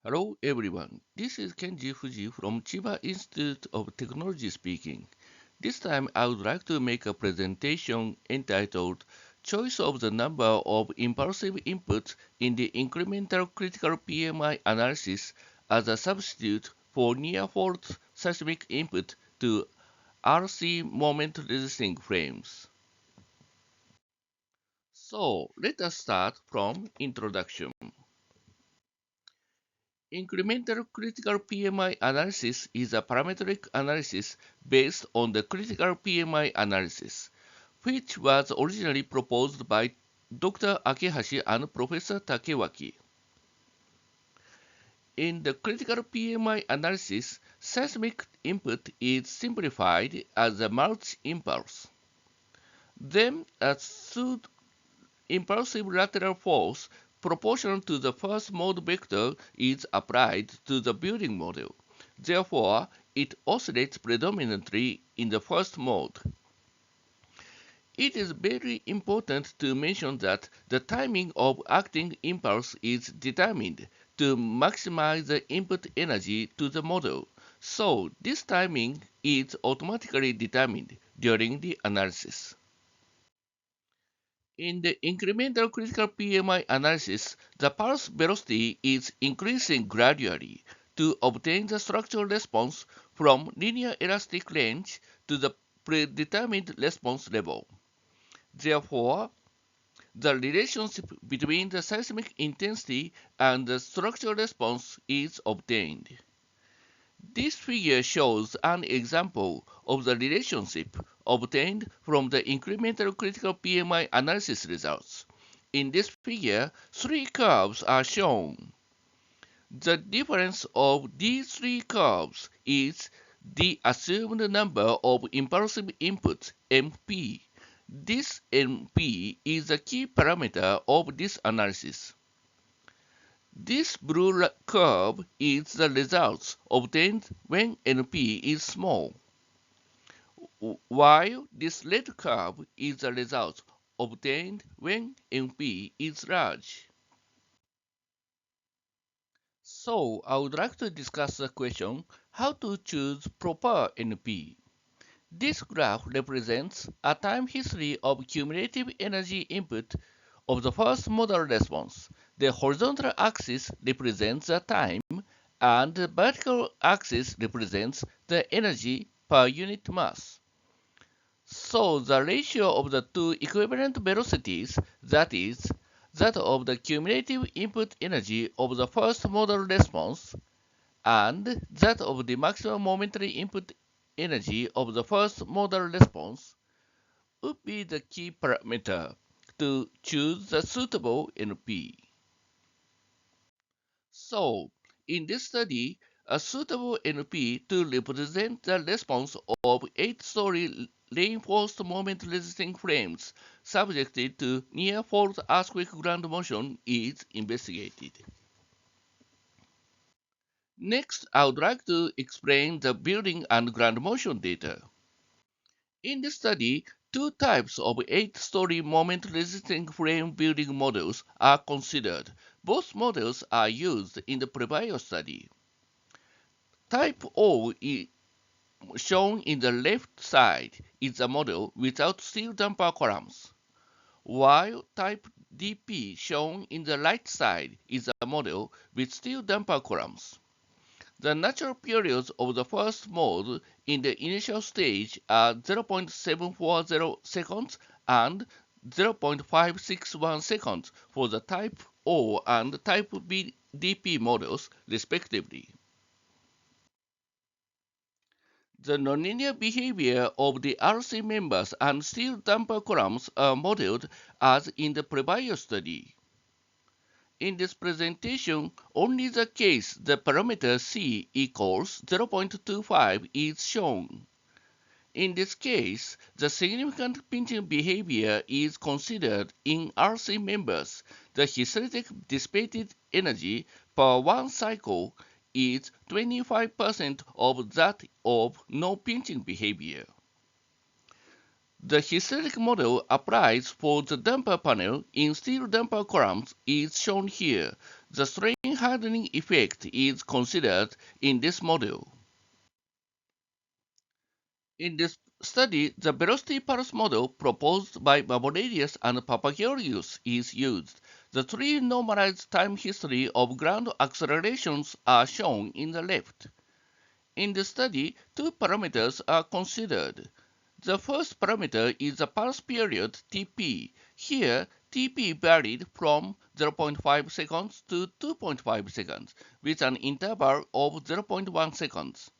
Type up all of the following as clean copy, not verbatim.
Hello everyone, this is Kenji Fuji from Chiba Institute of Technology speaking. This time I would like to make a presentation entitled Choice of the Number of Impulsive Inputs in the Incremental Critical PMI Analysis as a Substitute for Near-Fault Seismic Input to RC Moment Resisting Frames. So let us start from introduction. Incremental critical PMI analysis is a parametric analysis based on the critical PMI analysis, which was originally proposed by Dr. Akehashi and Professor Takewaki. In the critical PMI analysis, seismic input is simplified as a mulch impulse. Then a impulsive lateral force proportional to the first mode vector is applied to the building model. Therefore, it oscillates predominantly in the first mode. It is very important to mention that the timing of acting impulse is determined to maximize the input energy to the model. So, this timing is automatically determined during the analysis. In the incremental critical PMI analysis, the pulse velocity is increasing gradually to obtain the structural response from linear elastic range to the predetermined response level. Therefore, the relationship between the seismic intensity and the structural response is obtained. This figure shows an example of the relationship obtained from the incremental critical PMI analysis results. In this figure, three curves are shown. The difference of these three curves is the assumed number of impulsive inputs, MP. This MP is a key parameter of this analysis. This blue curve is the results obtained when NP is small, while this red curve is the result obtained when NP is large. So I would like to discuss the question how to choose proper NP. This graph represents a time history of cumulative energy input of the first modal response. The horizontal axis represents the time and the vertical axis represents the energy per unit mass. So the ratio of the two equivalent velocities, that is, that of the cumulative input energy of the first modal response and that of the maximum momentary input energy of the first modal response, would be the key parameter to choose the suitable NP. So, in this study, a suitable NP to represent the response of 8-story reinforced moment resisting frames subjected to near fault earthquake ground motion is investigated. Next, I would like to explain the building and ground motion data. In this study, two types of 8-story moment resisting frame building models are considered. Both models are used in the previous study. Type O shown in the left side is a model without steel damper columns, while type DP shown in the right side is a model with steel damper columns. The natural periods of the first mode in the initial stage are 0.740 seconds and 0.561 seconds for the type O and type B DP models, respectively. The nonlinear behavior of the RC members and steel damper columns are modeled as in the previous study. In this presentation, only the case the parameter C equals 0.25 is shown. In this case, the significant pinching behavior is considered in RC members. The hysteretic dissipated energy per one cycle is 25% of that of no pinching behavior. The hysteric model applies for the damper panel in steel damper columns is shown here. The strain hardening effect is considered in this model. In this study, the velocity pulse model proposed by Mavrodis and Papageorgiou is used. The three normalized time history of ground accelerations are shown in the left. In the study, two parameters are considered. The first parameter is the pulse period Tp. Here, Tp varied from 0.5 seconds to 2.5 seconds with an interval of 0.1 seconds.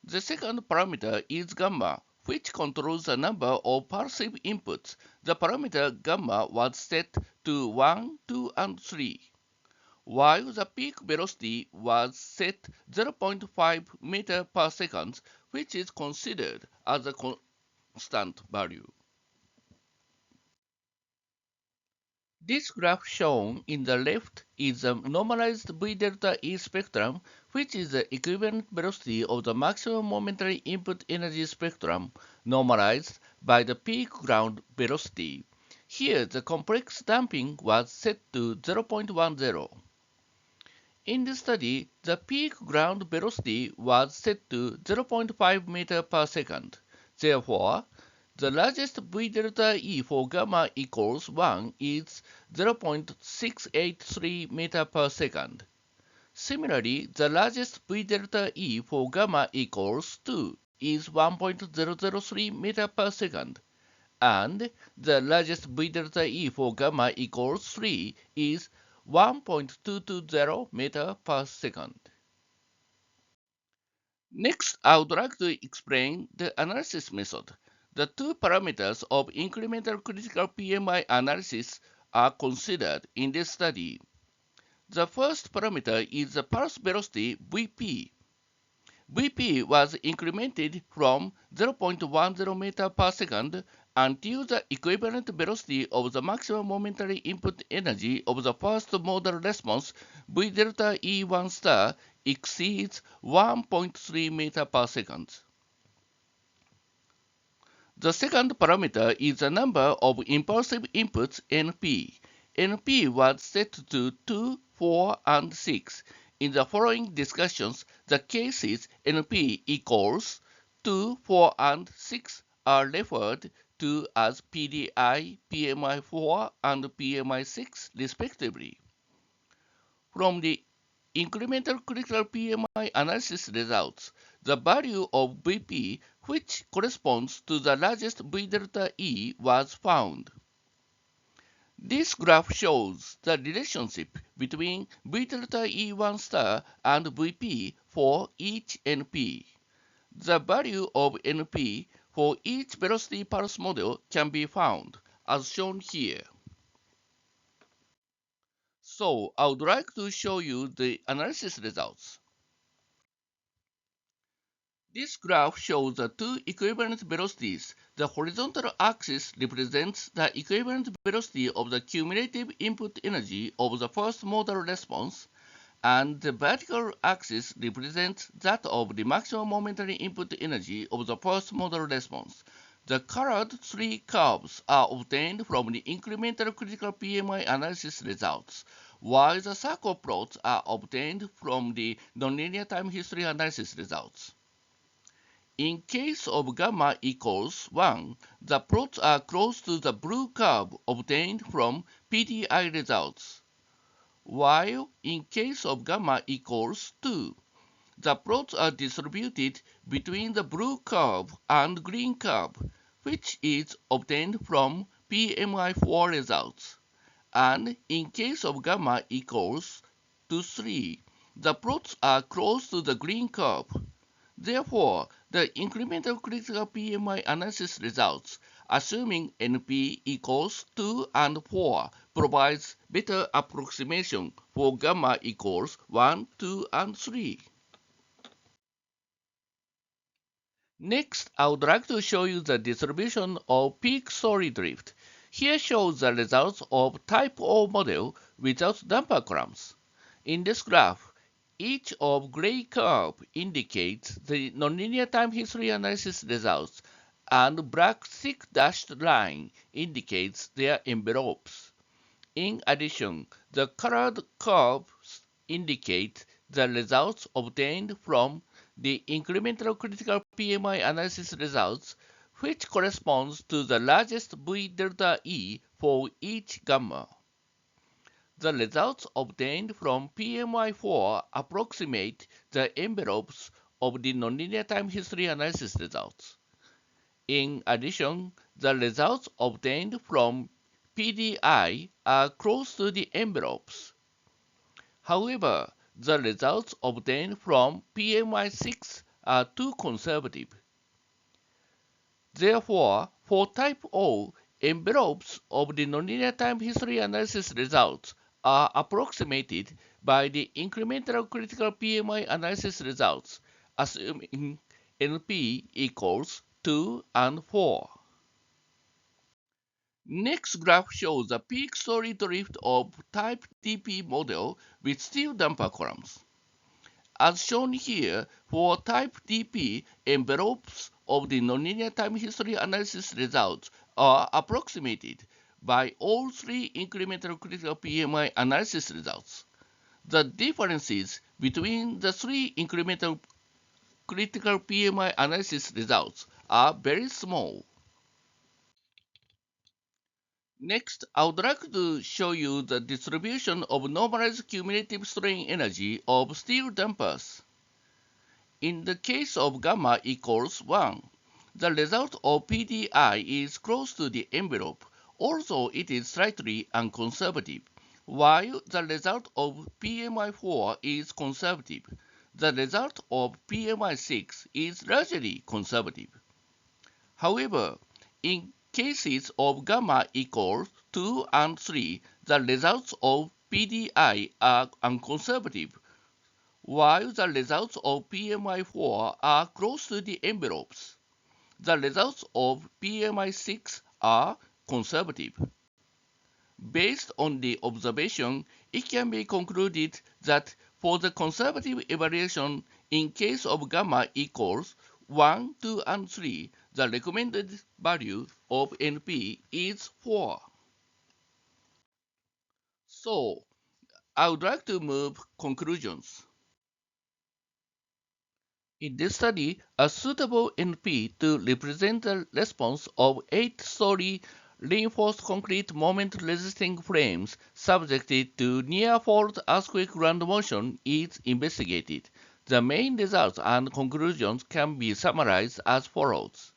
The second parameter is gamma, which controls the number of pulsive inputs. The parameter gamma was set to 1, 2, and 3, while the peak velocity was set 0.5 meter per second, which is considered as a constant value. This graph shown in the left is the normalized V delta E spectrum, which is the equivalent velocity of the maximum momentary input energy spectrum normalized by the peak ground velocity. Here, the complex damping was set to 0.10. In this study, the peak ground velocity was set to 0.5 meter per second. Therefore, the largest V delta E for gamma equals 1 is 0.683 meter per second. Similarly, the largest V delta E for gamma equals 2 is 1.003 meter per second, and the largest V delta E for gamma equals 3 is 1.220 meter per second. Next, I would like to explain the analysis method. The two parameters of incremental critical PMI analysis are considered in this study. The first parameter is the pulse velocity Vp. Vp was incremented from 0.10 meter per second until the equivalent velocity of the maximum momentary input energy of the first modal response V delta E1 star exceeds 1.3 meter per second. The second parameter is the number of impulsive inputs Np. Np was set to 2, 4, and 6. In the following discussions, the cases Np equals 2, 4, and 6 are referred to as PDI, PMI4, and PMI6 respectively. From the incremental critical PMI analysis results, the value of Vp, which corresponds to the largest V delta E, was found. This graph shows the relationship between V delta E1 star and Vp for each Np. The value of Np for each velocity pulse model can be found, as shown here. So, I would like to show you the analysis results. This graph shows the two equivalent velocities. The horizontal axis represents the equivalent velocity of the cumulative input energy of the first modal response, and the vertical axis represents that of the maximum momentary input energy of the first modal response. The colored three curves are obtained from the incremental critical PMI analysis results, while the circle plots are obtained from the nonlinear time history analysis results. In case of gamma equals 1, the plots are close to the blue curve obtained from PDI results, while in case of gamma equals 2, the plots are distributed between the blue curve and green curve, which is obtained from PMI4 results, and in case of gamma equals to 3, the plots are close to the green curve. Therefore, the incremental critical PMI analysis results, assuming NP equals 2 and 4, provides better approximation for gamma equals 1, 2, and 3. Next, I would like to show you the distribution of peak story drift. Here shows the results of type O model without damper columns. In this graph, each of gray curve indicates the nonlinear time history analysis results, and black thick dashed line indicates their envelopes. In addition, the colored curves indicate the results obtained from the incremental critical PMI analysis results, which corresponds to the largest V delta E for each gamma. The results obtained from PMI4 approximate the envelopes of the nonlinear time history analysis results. In addition, the results obtained from PDI are close to the envelopes. However, the results obtained from PMI6 are too conservative. Therefore, for type O, envelopes of the nonlinear time history analysis results are approximated by the incremental critical PMI analysis results, assuming NP equals 2 and 4. Next graph shows the peak story drift of type DP model with steel damper columns. As shown here, for type DP, envelopes of the nonlinear time history analysis results are approximated by all three incremental critical PMI analysis results. The differences between the three incremental critical PMI analysis results are very small. Next, I would like to show you the distribution of normalized cumulative strain energy of steel dampers. In the case of gamma equals 1, the result of PDI is close to the envelope, although it is slightly unconservative, while the result of PMI4 is conservative. The result of PMI6 is largely conservative. However, in cases of gamma equals 2 and 3, the results of PDI are unconservative, while the results of PMI4 are close to the envelopes. The results of PMI6 are conservative. Based on the observation, it can be concluded that for the conservative evaluation in case of gamma equals 1, 2, and 3, the recommended value of NP is 4. So, I would like to move conclusions. In this study, a suitable NP to represent the response of 8-story reinforced concrete moment-resisting frames subjected to near-fault earthquake ground motion is investigated. The main results and conclusions can be summarized as follows.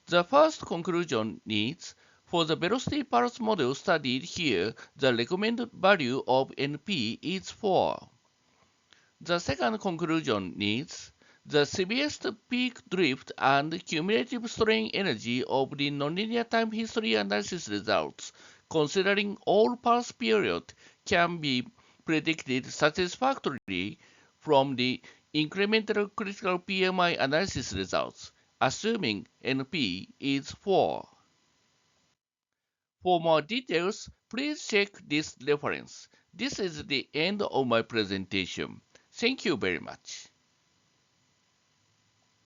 The first conclusion is, for the velocity pulse model studied here, the recommended value of NP is 4. The second conclusion is, the severest peak drift and cumulative strain energy of the nonlinear time history analysis results, considering all pulse period, can be predicted satisfactorily from the incremental critical PMI analysis results, assuming NP is 4. For more details, please check this reference. This is the end of my presentation. Thank you very much.